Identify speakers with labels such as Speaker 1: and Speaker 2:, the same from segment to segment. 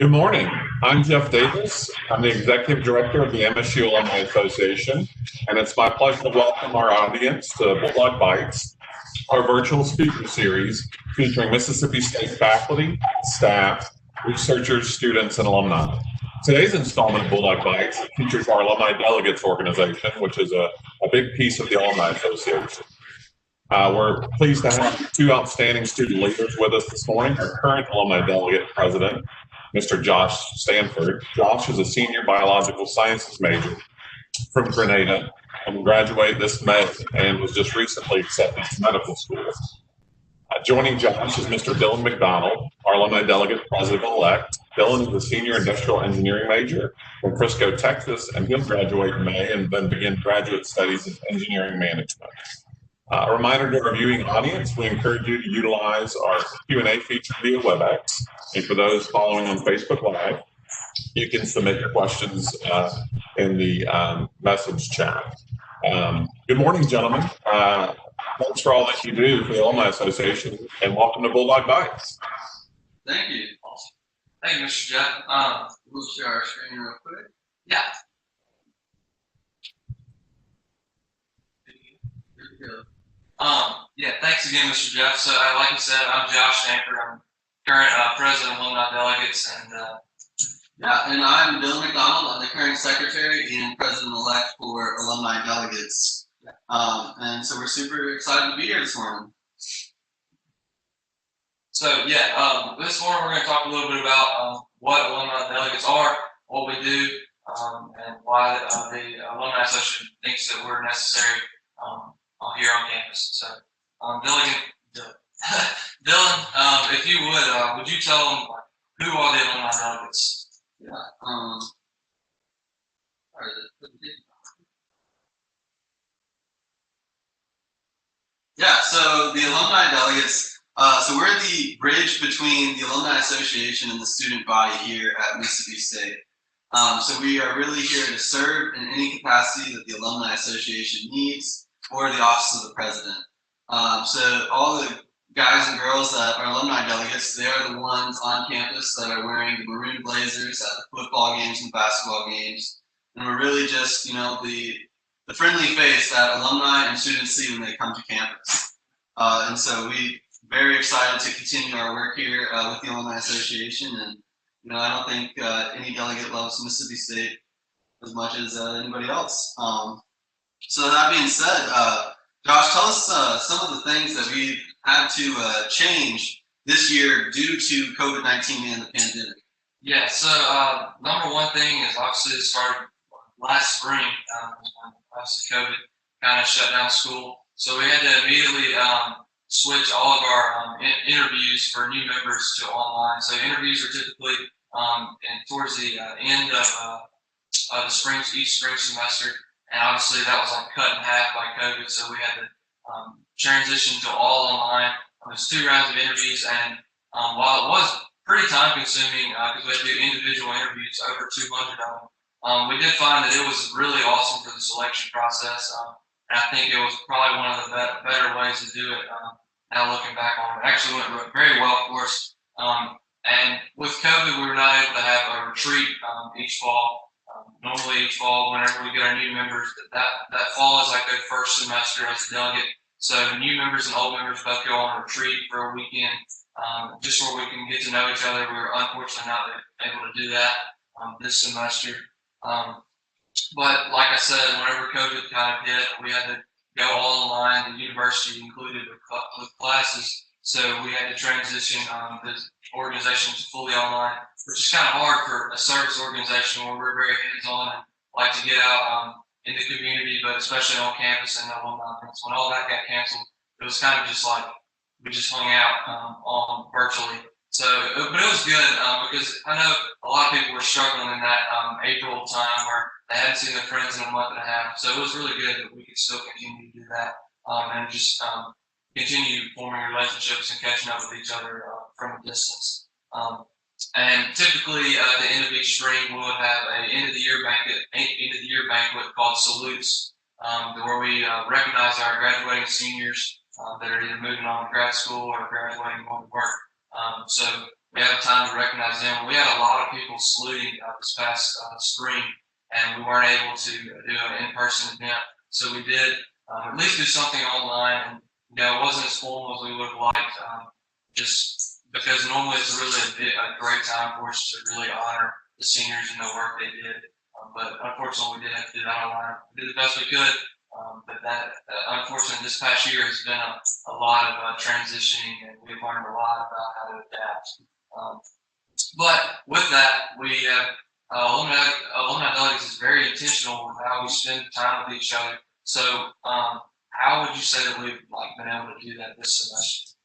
Speaker 1: Good morning. I'm Jeff Davis. I'm the Executive Director of the MSU Alumni Association, and it's my pleasure to welcome our audience to Bulldog Bites, our virtual speaker series featuring Mississippi State faculty, staff, researchers, students, and alumni. Today's installment of Bulldog Bites features our Alumni Delegates organization, which is a big piece of the Alumni Association. We're pleased to have two outstanding student leaders with us this morning. Our current Alumni Delegate President, Mr. Josh Stanford. Josh is a senior biological sciences major from Grenada and will graduate this May and was just recently accepted to medical school. Joining Josh is Mr. Dylan McDonald, our Alumni Delegate President-elect. Dylan is a senior industrial engineering major from Frisco, Texas, and he'll graduate in May and then begin graduate studies in engineering management. A reminder to our viewing audience, we encourage you to utilize our Q&A feature via WebEx. And for those following on Facebook Live, you can submit your questions in the message chat. Good morning, gentlemen. Thanks for all that you do for the Alumni Association, and welcome to Bulldog Bites.
Speaker 2: Thank you. Thank you, Mr. Jeff. We'll share our screen real quick. Yeah. Here we go. Yeah, thanks again, Mr. Jeff. So, like you said, I'm Josh Stanford. I'm current president of Alumni Delegates, and and I'm Dylan McDonald. I'm the current secretary and president-elect for Alumni Delegates. And so we're super excited to be here this morning. So, this morning we're going to talk a little bit about what Alumni Delegates are, what we do, and why the Alumni Association thinks that we're necessary here on campus. So, Dylan, if you would you tell them who are the Alumni Delegates? So the Alumni Delegates, so we're the bridge between the Alumni Association and the student body here at Mississippi State. So we are really here to serve in any capacity that the Alumni Association needs, or the office of the president. So all the guys and girls that are alumni delegates, they are the ones on campus that are wearing the maroon blazers at the football games and basketball games. And we're really just, the friendly face that alumni and students see when they come to campus. And so we're very excited to continue our work here with the Alumni Association. And, I don't think any delegate loves Mississippi State as much as anybody else. So that being said, Josh, tell us some of the things that we've had to change this year due to COVID-19 and the pandemic. Yeah, so number one thing is obviously it started last spring. Obviously COVID kind of shut down school. So we had to immediately switch all of our interviews for new members to online. So interviews are typically towards the end of the each spring semester. And obviously that was cut in half by COVID, so we had to transition to all online. There's 2 rounds of interviews, and while it was pretty time consuming, because we had to do individual interviews, over 200 of them, we did find that it was really awesome for the selection process. And I think it was probably one of the better ways to do it, now looking back on it. It actually went very well for us. And with COVID, we were not able to have a retreat each fall. Normally each fall, whenever we get our new members, that fall is like their first semester as a delegate. So new members and old members both go on a retreat for a weekend, just where we can get to know each other. We were unfortunately not able to do that this semester. But like I said, whenever COVID kind of hit, we had to go all online, the university included with classes. So we had to transition the organization to fully online, which is kind of hard for a service organization where we're very hands-on and like to get out in the community, but especially on campus and alumni events. When all that got canceled, it was kind of just like we just hung out on virtually. So, but it was good because I know a lot of people were struggling in that April time where they hadn't seen their friends in a month and a half. So it was really good that we could still continue to do that and just continue forming relationships and catching up with each other from a distance. And typically, at the end of each spring, we'll have an end of the year banquet called Salutes, where we recognize our graduating seniors that are either moving on to grad school or graduating going to work. So
Speaker 3: we have time to recognize them. We had a lot of people saluting this past spring, and we weren't able to do an in-person event, so we did at least do something online. And it wasn't as formal as we would have liked, just because normally it's really a great time for us to really honor the seniors and the work they did. But unfortunately, we did have to do that online. We did the best we could, but that unfortunately this past year has been a lot of transitioning, and we've learned a lot about how to adapt. But with that, we have Alumni Delegates is very intentional with how we spend time with each other. So, how would you say that we've been able to do that this semester?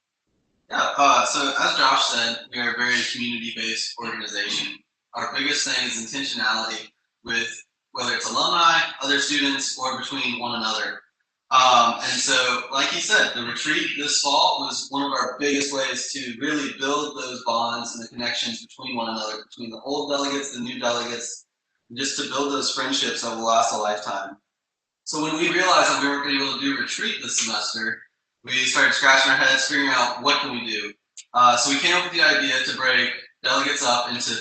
Speaker 2: Yeah. So as Josh said, we are a very community-based organization. Our biggest thing is intentionality with whether it's alumni, other students, or between one another. And so, like he said, the retreat this fall was one of our biggest ways to really build those bonds and the connections between one another, between the old delegates, the new delegates, and just to build those friendships that will last a lifetime. So when we realized that we weren't going to be able to do a retreat this semester, we started scratching our heads, figuring out what can we do. So we came up with the idea to break delegates up into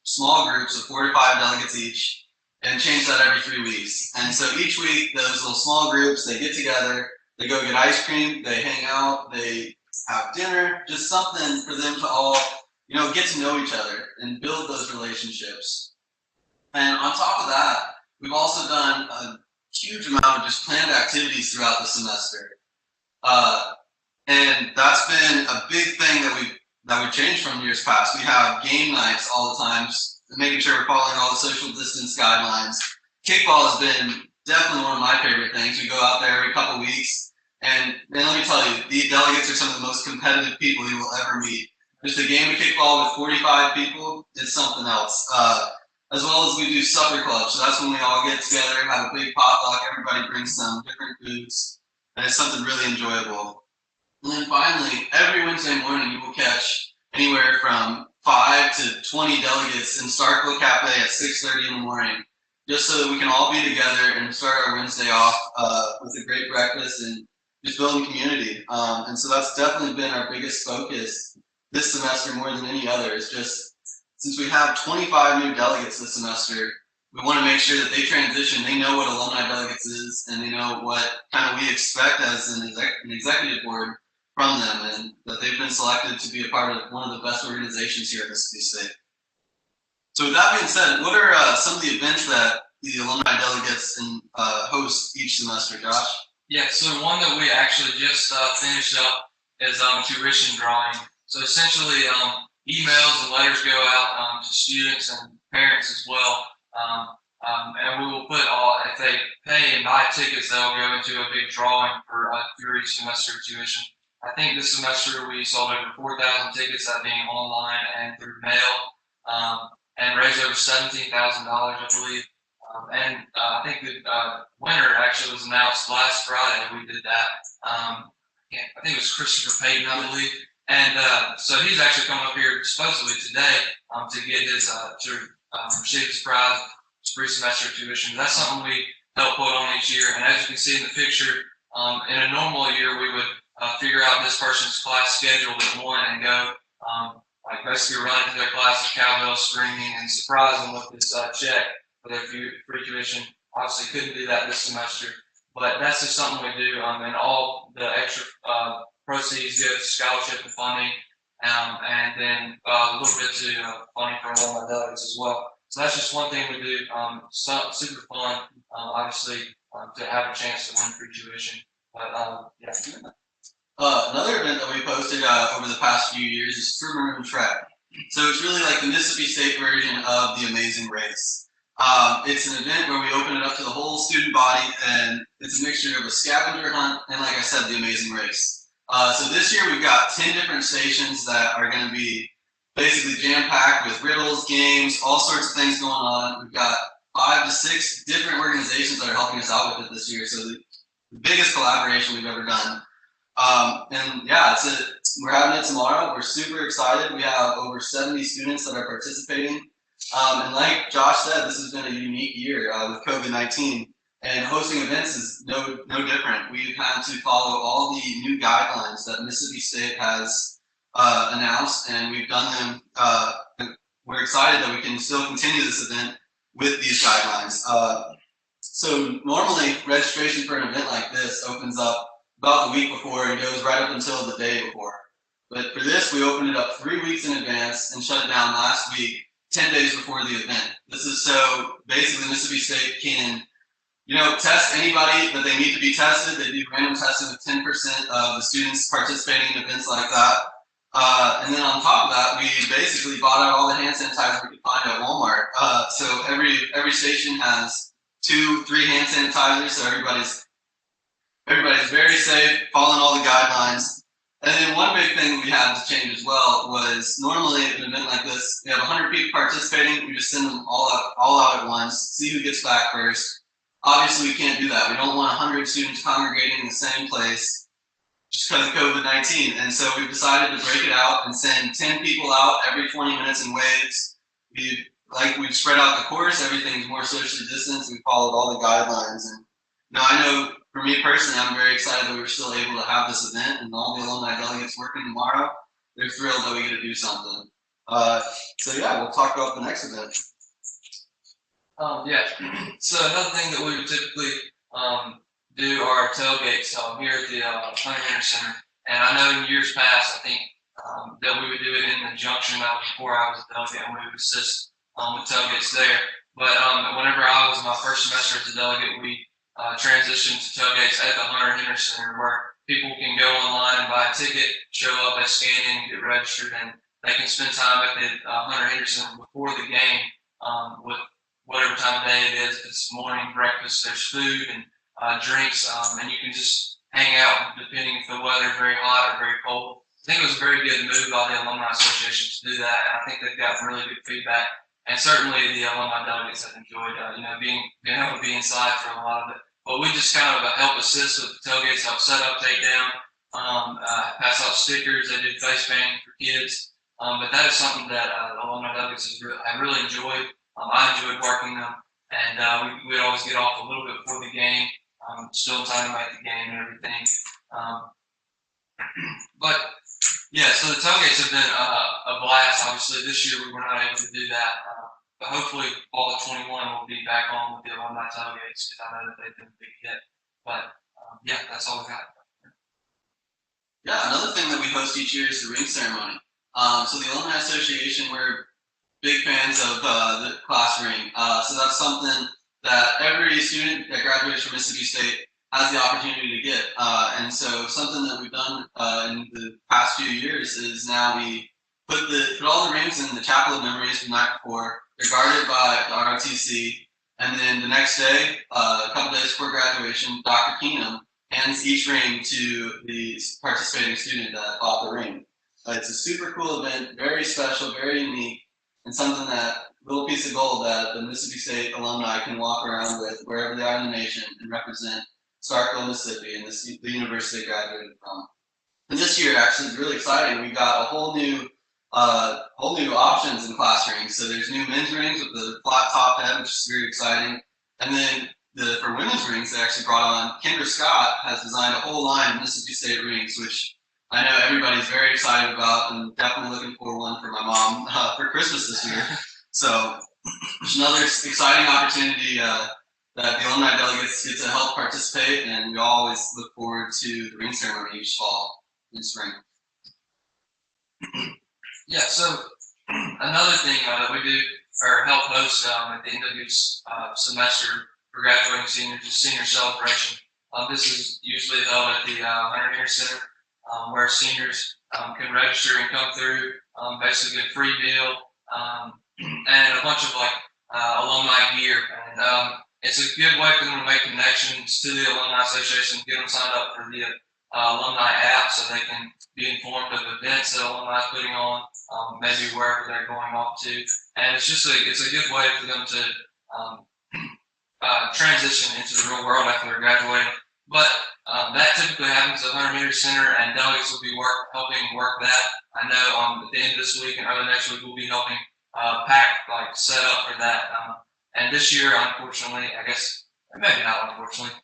Speaker 2: small groups of 4 to 5 delegates each, and change that every 3 weeks. And so each week, those little small groups, they get together, they go get ice cream, they hang out, they have dinner, just something for them to all, get to know each other and build those relationships. And on top of that, we've also done a huge amount of just planned activities throughout the semester. And that's been a big thing that we've changed from years past. We have game nights all the time, making sure we're following all the social distance guidelines. Kickball has been definitely one of my favorite things. We go out there every couple weeks, and man, let me tell you, the delegates are some of the most competitive people you will ever meet. Just a game of kickball with 45 people is something else. As well as we do supper club, so that's when we all get together, have a big potluck, everybody brings some different foods, and it's something really enjoyable. And then finally, every Wednesday morning you will catch anywhere from 5 to 20 delegates in Starkville Cafe at 6:30 in the morning, just so that we can all be together and start our Wednesday off with a great breakfast and just building community. And so that's definitely been our biggest focus this semester more than any other. Is just since we have 25 new delegates this semester, we want to make sure that they transition. They know what Alumni Delegates is, and they know what kind of we expect as an executive board from them, and that they've been selected to be a part of one of the best organizations here at Mississippi State. So with that being said, what are some of the events that the Alumni Delegates host each semester, Josh?
Speaker 3: Yeah, so one that we actually just finished up is tuition drawing. So essentially, emails and letters go out to students and parents as well. And we will put if they pay and buy tickets, they'll go into a big drawing for through each semester tuition. I think this semester we sold over 4,000 tickets, that being online and through mail, and raised over $17,000, I believe. And I think the winner actually was announced last Friday. We did that. I think it was Christopher Payton, I believe. And so he's actually coming up here supposedly today to get his to receive his prize, pre-semester tuition. That's something we help put on each year. And as you can see in the picture, in a normal year we would figure out this person's class schedule at 1 and go basically run into their class with cowbell screaming and surprise them with this check for their free tuition. Obviously couldn't do that this semester, but that's just something we do. And all the extra proceeds go to scholarship and funding, and then a little bit to funding for Alumni Delegates as well. So that's just one thing we do. Super fun, obviously, to have a chance to win free tuition. But yeah.
Speaker 2: Another event that we posted over the past few years is for Maroon Trek. So it's really like the Mississippi State version of the Amazing Race. It's an event where we open it up to the whole student body, and it's a mixture of a scavenger hunt and, like I said, the Amazing Race. So this year we've got 10 different stations that are going to be basically jam-packed with riddles, games, all sorts of things going on. We've got 5 to 6 different organizations that are helping us out with it this year. So the biggest collaboration we've ever done. And yeah, we're having it tomorrow. We're super excited. We have over 70 students that are participating. And like Josh said, this has been a unique year with COVID-19, and hosting events is no different. We've had to follow all the new guidelines that Mississippi State has announced, and we've done them. We're excited that we can still continue this event with these guidelines. So normally registration for an event like this opens up about the week before and goes right up until the day before. But for this, we opened it up 3 weeks in advance and shut it down last week, 10 days before the event. This is so basically Mississippi State can, test anybody that they need to be tested. They do random testing with 10% of the students participating in events like that. And then on top of that, we basically bought out all the hand sanitizer we could find at Walmart. So every station has 2-3 hand sanitizers, so everybody's very safe, following all the guidelines. And then one big thing we had to change as well was normally at an event like this, we have 100 people participating. We just send them all out at once, see who gets back first. Obviously, we can't do that. We don't want 100 students congregating in the same place just because of COVID-19. And so we've decided to break it out and send 10 people out every 20 minutes in waves. We've spread out the course. Everything's more socially distanced. We followed all the guidelines. And now I know for me personally, I'm very excited that we were still able to have this event, and all the alumni delegates working tomorrow, they're thrilled that we get to do something. So yeah, we'll talk about the next event.
Speaker 3: Yeah. So another thing that we would typically do are tailgates here at the Hunter Center. And I know in years past, I think that we would do it in the junction before I was a delegate, and we would assist with tailgates there. But whenever I was in my first semester as a delegate, we transitioned to tailgates at the Hunter Center, where people can go online and buy a ticket, show up, they scan in, get registered, and they can spend time at the Hunter Center before the game with whatever time of day it is. If it's morning, breakfast, there's food and drinks, and you can just hang out depending if the weather is very hot or very cold. I think it was a very good move by the Alumni Association to do that, and I think they've gotten really good feedback. And certainly the alumni delegates have enjoyed, being able to be inside for a lot of it. But we just kind of help assist with the tailgates, help set up, take down, pass out stickers. They do face painting for kids. But that is something that the alumni delegates have really enjoyed. I enjoyed working them, and we'd always get off a little bit before the game, still in time to make the game and everything. But yeah, so the tailgates have been a blast. Obviously, this year we were not able to do that, but hopefully fall of 21 will be back on with the alumni tailgates, because I know that they've been a big hit. But yeah, that's all we got.
Speaker 2: Yeah, another thing that we host each year is the ring ceremony. So the Alumni Association, we're big fans of the class ring. So that's something that every student that graduates from Mississippi State has the opportunity to get. And so something that we've done in the past few years is now we put all the rings in the Chapel of Memories from the night before. They're guarded by the ROTC. And then the next day, a couple days before graduation, Dr. Keenum hands each ring to the participating student that bought the ring. It's a super cool event, very special, very unique, and something little piece of gold that the Mississippi State alumni can walk around with wherever they are in the nation and represent Starkville, Mississippi, and the university they graduated from. And this year, actually, is really exciting. We got a whole new options in class rings. So there's new men's rings with the flat top head, which is very exciting. And then for women's rings, they actually brought on Kendra Scott has designed a whole line of Mississippi State rings, which I know everybody's very excited about, and definitely looking for one for my mom for Christmas this year. So it's another exciting opportunity that the alumni delegates get to help participate, and we always look forward to the ring ceremony each fall and spring.
Speaker 3: Yeah, so another thing that we do or help host at the end of each semester for graduating seniors is senior celebration. This is usually held at the Hunter Center, where seniors can register and come through, basically a free meal and a bunch of alumni gear. And it's a good way for them to make connections to the Alumni Association, get them signed up for the alumni app so they can be informed of events that alumni is putting on, maybe wherever they're going off to. And it's a good way for them to transition into the real world after they're graduating. But that typically happens at Hunter Center, and delegates will be helping work that. I know at the end of this week and early next week we'll be helping set up for that. And this year, unfortunately, I guess maybe not unfortunately,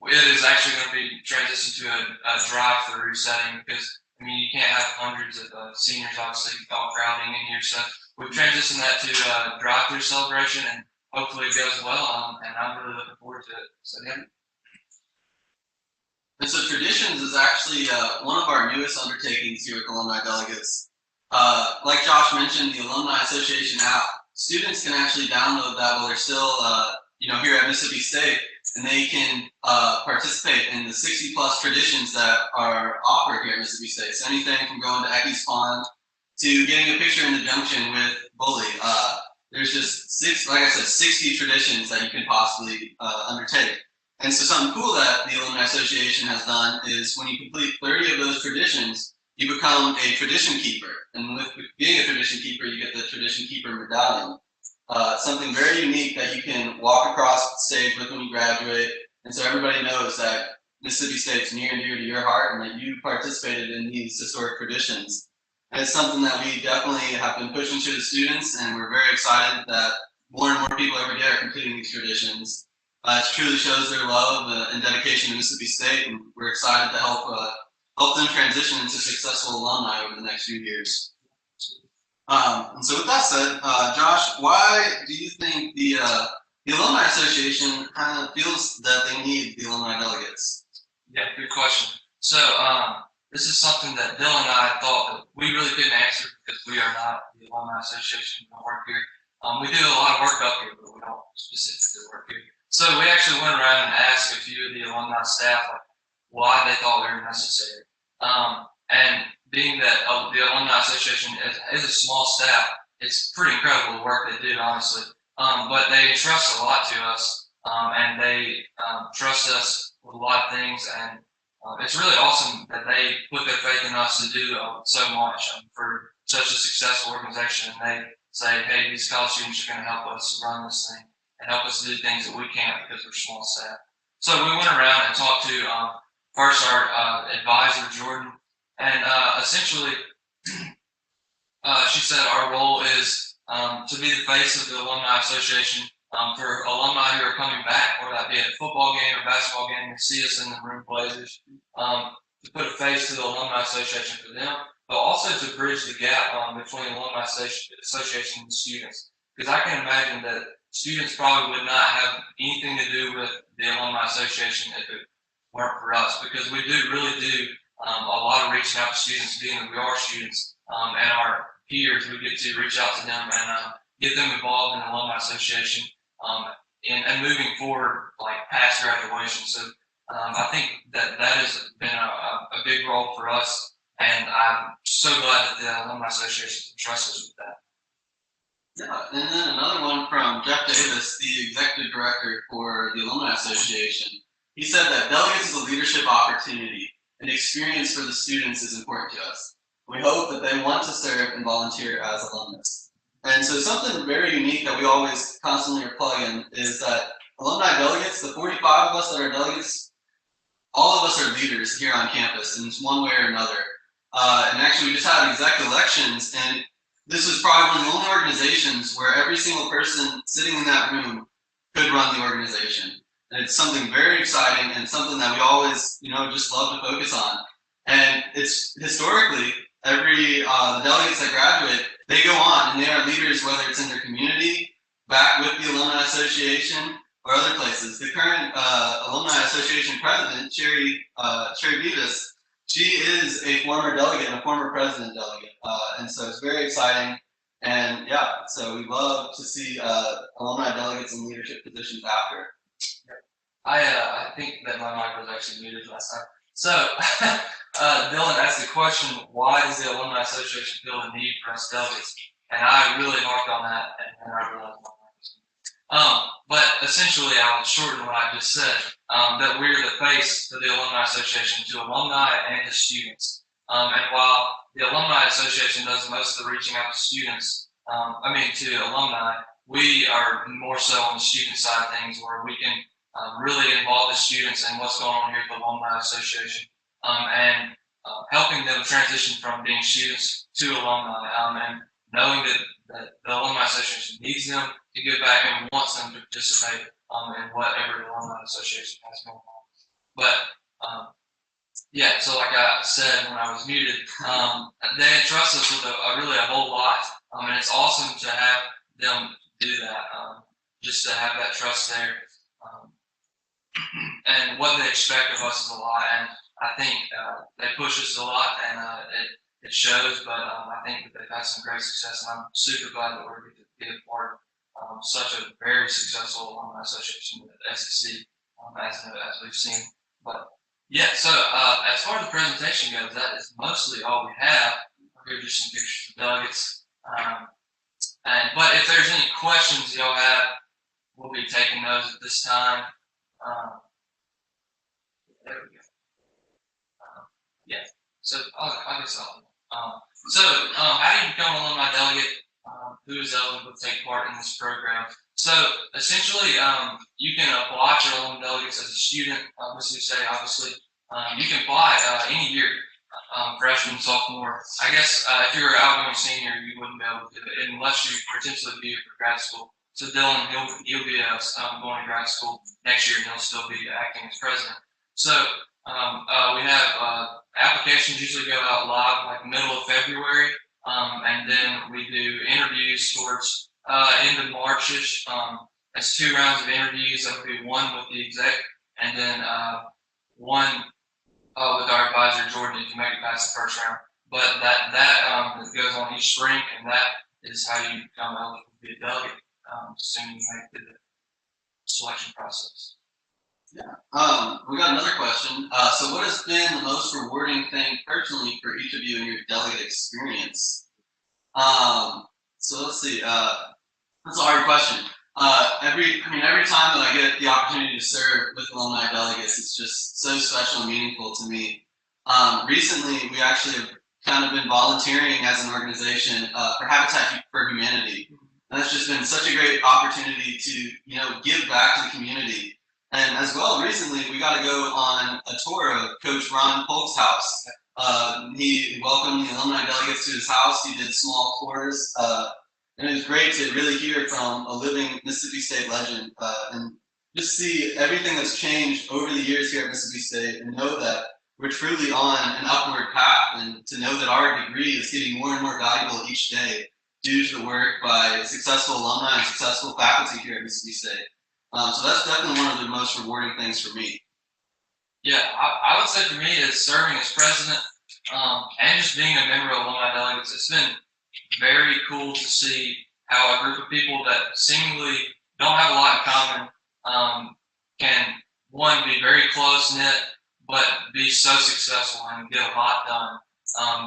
Speaker 3: it is actually going to be transitioned to a drive-through setting, because I mean, you can't have hundreds of seniors obviously all crowding in here. So we've transitioned that to drive-through celebration, and hopefully it goes well. And I'm really looking forward to it. So yeah.
Speaker 2: And so Traditions is actually one of our newest undertakings here at Alumni Delegates. Like Josh mentioned, the Alumni Association app, students can actually download that while they're still here at Mississippi State, and they can participate in the 60 plus traditions that are offered here at Mississippi State. So anything from going to Ecky's Pond to getting a picture in the junction with Bully. There's just 60 traditions that you can possibly undertake. And so something cool that the Alumni Association has done is when you complete 30 of those traditions, you become a tradition keeper. And with being a tradition keeper, you get the tradition keeper medallion. Something very unique that you can walk across the stage with when you graduate. And so everybody knows that Mississippi State's near and dear to your heart and that you participated in these historic traditions. And it's something that we definitely have been pushing to the students, and we're very excited that more and more people every day are completing these traditions. It truly shows their love and dedication to Mississippi State, and we're excited to help them transition into successful alumni over the next few years. And so with that said, Josh, why do you think the Alumni Association kind of feels that they need the Alumni Delegates?
Speaker 3: Yeah, good question. So this is something that Bill and I thought that we really couldn't answer because we are not the Alumni Association. We don't work here. We do a lot of work up here, but we don't specifically work here. So we actually went around and asked a few of the alumni staff why they thought we were necessary. And being that the Alumni Association is a small staff, it's pretty incredible the work they do, honestly. But they entrust a lot to us, and they trust us with a lot of things. And it's really awesome that they put their faith in us to do so much for such a successful organization. And they say, hey, these college students are going to help us run this thing and help us do things that we can't because we're small staff. So we went around and talked to first our advisor, Jordan, and essentially she said our role is to be the face of the Alumni Association for alumni who are coming back, whether that be at a football game or basketball game, and see us in the Maroon Blazers, to put a face to the Alumni Association for them, but also to bridge the gap between the Alumni Association and the students. Because I can imagine that students probably would not have anything to do with the Alumni Association if it weren't for us, because we really do a lot of reaching out to students, being that we are students, and our peers, we get to reach out to them and get them involved in the Alumni Association and moving forward like past graduation. So I think that has been a big role for us, and I'm so glad that the Alumni Association trusts us with that.
Speaker 2: Yeah, and then another one from Jeff Davis, the executive director for the Alumni Association. He said that delegates is a leadership opportunity, and experience for the students is important to us. We hope that they want to serve and volunteer as alumnus. And so something very unique that we always constantly are plugging is that alumni delegates, the 45 of us that are delegates, all of us are leaders here on campus in one way or another. And actually we just had exec elections, and this was probably one of the only organizations where every single person sitting in that room could run the organization. And it's something very exciting and something that we always, just love to focus on. And it's historically, the delegates that graduate, they go on and they are leaders, whether it's in their community, back with the Alumni Association, or other places. The current Alumni Association president, Cherry Vivas, she is a former delegate and a former president delegate. And so it's very exciting. And yeah, so we love to see alumni delegates in leadership positions after.
Speaker 3: I think that my mic was actually muted last time. So Dylan asked the question, why does the Alumni Association feel the need for us delegates? And I really harped on that, and then I realized my mic was muted. But essentially, I'll shorten what I just said, that we're the face of the Alumni Association to alumni and to students. And while the Alumni Association does most of the reaching out to students, to alumni, we are more so on the student side of things, where we can really involve the students in what's going on here at the Alumni Association, and helping them transition from being students to alumni, and knowing that the Alumni Association needs them to give back and wants them to participate in whatever the Alumni Association has going on. But Yeah, so like I said when I was muted, they entrust us with really a whole lot, and it's awesome to have them do that, just to have that trust there. And what they expect of us is a lot, and I think they push us a lot, and it shows. But I think that they've had some great success, and I'm super glad that we're going to be a part of such a very successful alumni association with SEC, as we've seen. But yeah, so as far as the presentation goes, that is mostly all we have. Here are just some pictures of delegates. But if there's any questions y'all have, we'll be taking those at this time. There we go. Yeah. So I guess I'll. How do you become an alumni delegate? Who is eligible to take part in this program? So essentially, you can apply for alumni delegates as a student. Mississippi State, obviously, you can apply any year, freshman, sophomore. I guess if you're an outgoing senior, you wouldn't be able to do it unless you potentially be for grad school. So Dylan, he'll be going to grad school next year, and he'll still be acting as president. So we have applications usually go out live like middle of February, and then we do interviews towards end of Marchish. That's 2 rounds of interviews. That would be one with the exec, and then one with our advisor Jordan if you make it past the first round. But that goes on each spring, and that is how you become eligible to be a delegate. Assuming you make the selection process.
Speaker 2: Yeah. We got another question. So what has been the most rewarding thing personally for each of you in your delegate experience? So let's see. That's a hard question. Every time that I get the opportunity to serve with alumni delegates, it's just so special and meaningful to me. Recently, we actually have kind of been volunteering as an organization for Habitat for Humanity. And that's just been such a great opportunity to, give back to the community. And as well, recently, we got to go on a tour of Coach Ron Polk's house. He welcomed the alumni delegates to his house. He did small tours. And it was great to really hear from a living Mississippi State legend and just see everything that's changed over the years here at Mississippi State and know that we're truly on an upward path, and to know that our degree is getting more and more valuable each day due to the work by successful alumni and successful faculty here at Mississippi State. So that's definitely one of the most rewarding things for me.
Speaker 3: Yeah, I would say for me is serving as president and just being a member of alumni delegates. It's been very cool to see how a group of people that seemingly don't have a lot in common can, one, be very close knit, but be so successful and get a lot done.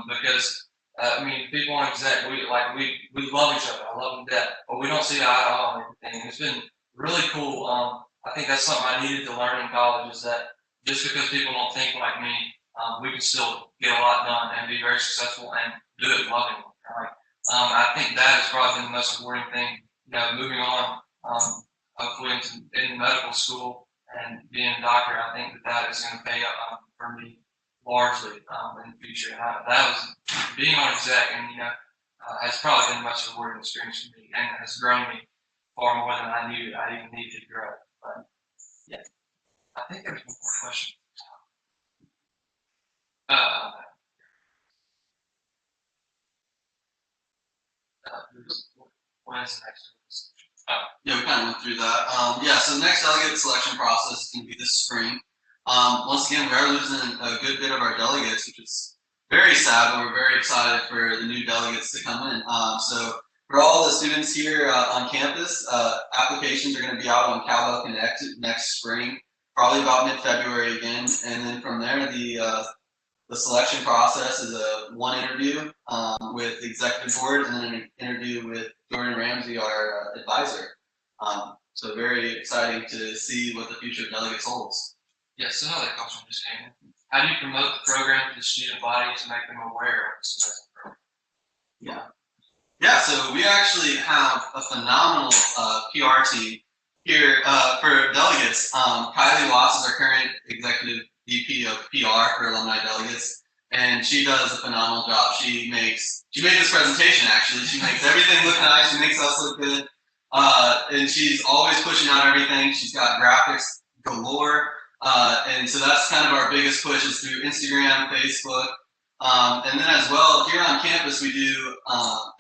Speaker 3: Because people on exec, we love each other. I love them to death, but we don't see eye to eye on everything. It's been really cool. I think that's something I needed to learn in college, is that just because people don't think like me, we can still get a lot done and be very successful and do it lovingly. I think that has probably been the most rewarding thing. Moving on, hopefully into medical school and being a doctor, I think that is going to pay up for me largely in the future. And that was being on exec, and has probably been the most rewarding experience for me, and has grown me far more than I knew I even needed to grow. But yeah, I think there's one more question. When is the next one?
Speaker 2: Yeah, we kind of went through that. So the next delegate selection process is going to be this spring. Once again, we are losing a good bit of our delegates, which is very sad, but we're very excited for the new delegates to come in. So for all the students here on campus, applications are going to be out on Cowbell Connect next spring, probably about mid-February again. And then from there, the selection process is one interview with the executive board, and then an interview with Jordan Ramsey, our advisor. So very exciting to see what the future of delegates holds.
Speaker 3: Yes, another question just came in. How do you promote the program to the student body to make them aware of the semester program?
Speaker 2: Yeah, so we actually have a phenomenal PR team here for delegates. Kylie Watts is our current executive VP of PR for alumni delegates, and she does a phenomenal job. She made this presentation, actually. She makes everything look nice. She makes us look good. And she's always pushing out everything. She's got graphics galore. And so that's kind of our biggest push is through Instagram, Facebook. And then as well, here on campus, we do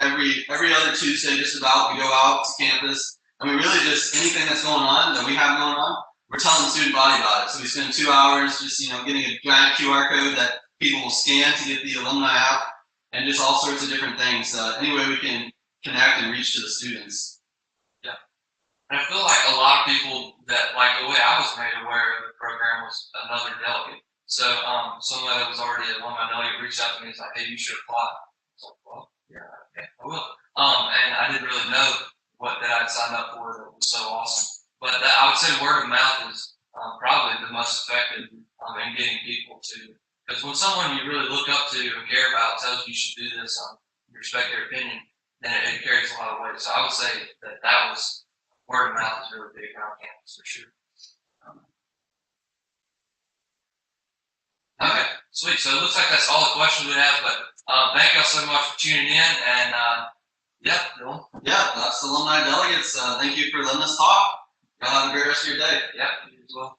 Speaker 2: every other Tuesday, just about, we go out to campus, and we really just, anything that's going on, that we have going on, we're telling the student body about it. So we spend 2 hours just, getting a giant QR code that people will scan to get the alumni app, and just all sorts of different things. Any way we can connect and reach to the students.
Speaker 3: Yeah. And I feel like a lot of people that, like the way I was made aware of the program was another delegate. So someone that was already an alumni delegate reached out to me and was like, hey, you should apply. I was like, well, yeah, okay, I will. And I didn't really know what that I'd signed up for. That was so awesome. But I would say word of mouth is probably the most effective in getting people to. Because when someone you really look up to and care about tells you should do this, you respect their opinion, then it carries a lot of weight. So I would say that was word of mouth is really big around campus for sure. Okay, sweet. So it looks like that's all the questions we have, but thank y'all so much for tuning in, and yeah, Dylan.
Speaker 2: Yeah, that's the Alumni Delegates. Thank you for letting us talk. Y'all have a great rest of your day.
Speaker 3: Yeah, you as well.